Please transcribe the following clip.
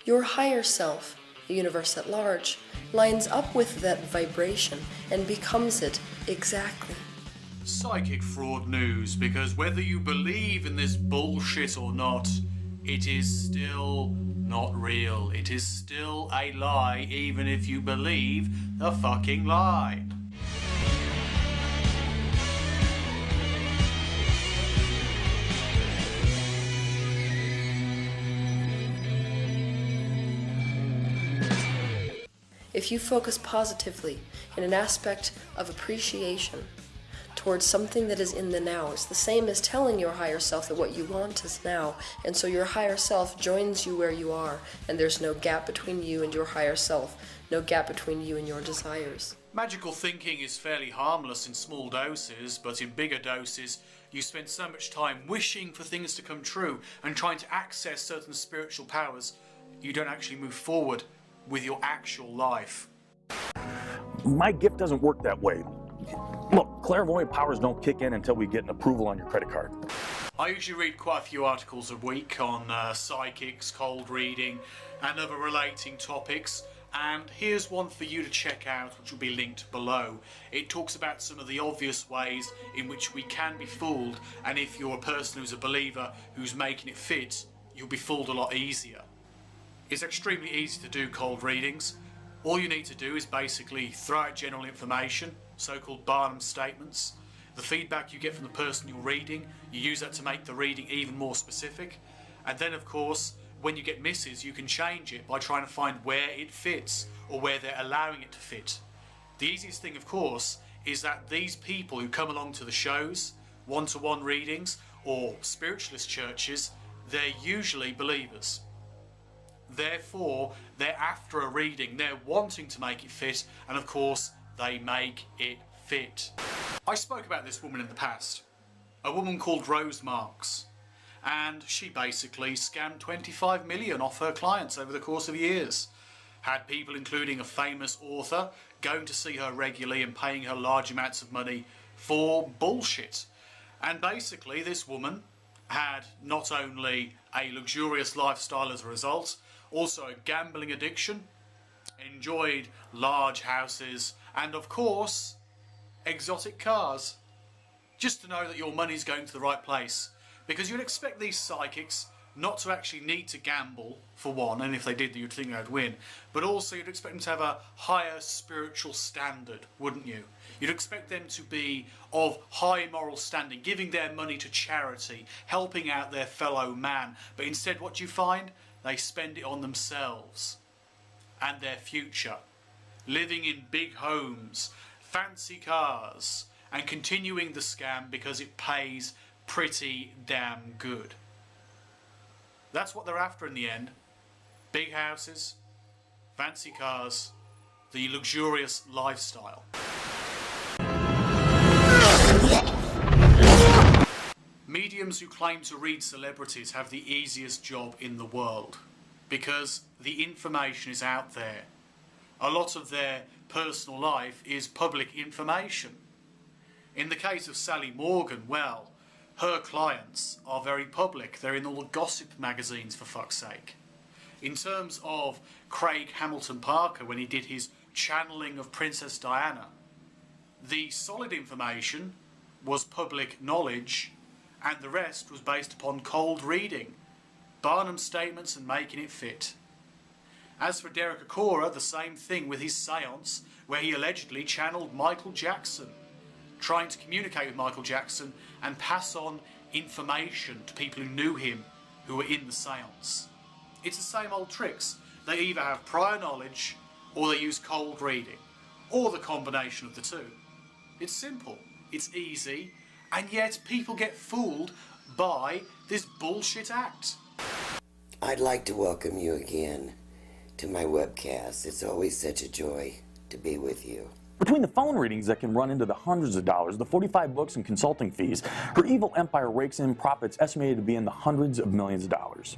Your higher self, the universe at large, lines up with that vibration and becomes it exactly. Psychic fraud news, because whether you believe in this bullshit or not, it is still not real. It is still a lie, even if you believe the fucking lie. If you focus positively in an aspect of appreciation towards something that is in the now, it's the same as telling your higher self that what you want is now, and so your higher self joins you where you are, and there's no gap between you and your higher self, no gap between you and your desires. Magical thinking is fairly harmless in small doses, but in bigger doses you spend so much time wishing for things to come true and trying to access certain spiritual powers, you don't actually move forward with your actual life. My gift doesn't work that way. Look, clairvoyant powers don't kick in until we get an approval on your credit card. I usually read quite a few articles a week on psychics, cold reading, and other relating topics. And here's one for you to check out, which will be linked below. It talks about some of the obvious ways in which we can be fooled, and if you're a person who's a believer who's making it fit, you'll be fooled a lot easier. It's extremely easy to do cold readings. All you need to do is basically throw out general information, so-called Barnum statements. The feedback you get from the person you're reading, you use that to make the reading even more specific. And then, of course, when you get misses, you can change it by trying to find where it fits or where they're allowing it to fit. The easiest thing, of course, is that these people who come along to the shows, one-to-one readings, or spiritualist churches, they're usually believers. Therefore, they're after a reading, they're wanting to make it fit, and of course, they make it fit. I spoke about this woman in the past, a woman called Rose Marks, and she basically scammed 25 million off her clients over the course of years. Had people, including a famous author, going to see her regularly and paying her large amounts of money for bullshit. And basically, this woman had not only a luxurious lifestyle as a result, also a gambling addiction, enjoyed large houses, and of course, exotic cars. Just to know that your money's going to the right place. Because you'd expect these psychics not to actually need to gamble, for one, and if they did, you'd think they'd win, but also you'd expect them to have a higher spiritual standard, wouldn't you? You'd expect them to be of high moral standing, giving their money to charity, helping out their fellow man, but instead what do you find? They spend it on themselves and their future, living in big homes, fancy cars, and continuing the scam because it pays pretty damn good. That's what they're after in the end. Big houses, fancy cars, the luxurious lifestyle. Mediums who claim to read celebrities have the easiest job in the world because the information is out there. A lot of their personal life is public information. In the case of Sally Morgan, well, her clients are very public. They're in all the gossip magazines, for fuck's sake. In terms of Craig Hamilton Parker, when he did his channeling of Princess Diana, the solid information was public knowledge, and the rest was based upon cold reading, Barnum statements and making it fit. As for Derek Acora, the same thing with his seance, where he allegedly channeled Michael Jackson, trying to communicate with Michael Jackson and pass on information to people who knew him, who were in the seance. It's the same old tricks. They either have prior knowledge, or they use cold reading, or the combination of the two. It's simple, it's easy, and yet people get fooled by this bullshit act. I'd like to welcome you again to my webcast. It's always such a joy to be with you. Between the phone readings that can run into the hundreds of dollars, the 45 books and consulting fees, her evil empire rakes in profits estimated to be in the hundreds of millions of dollars.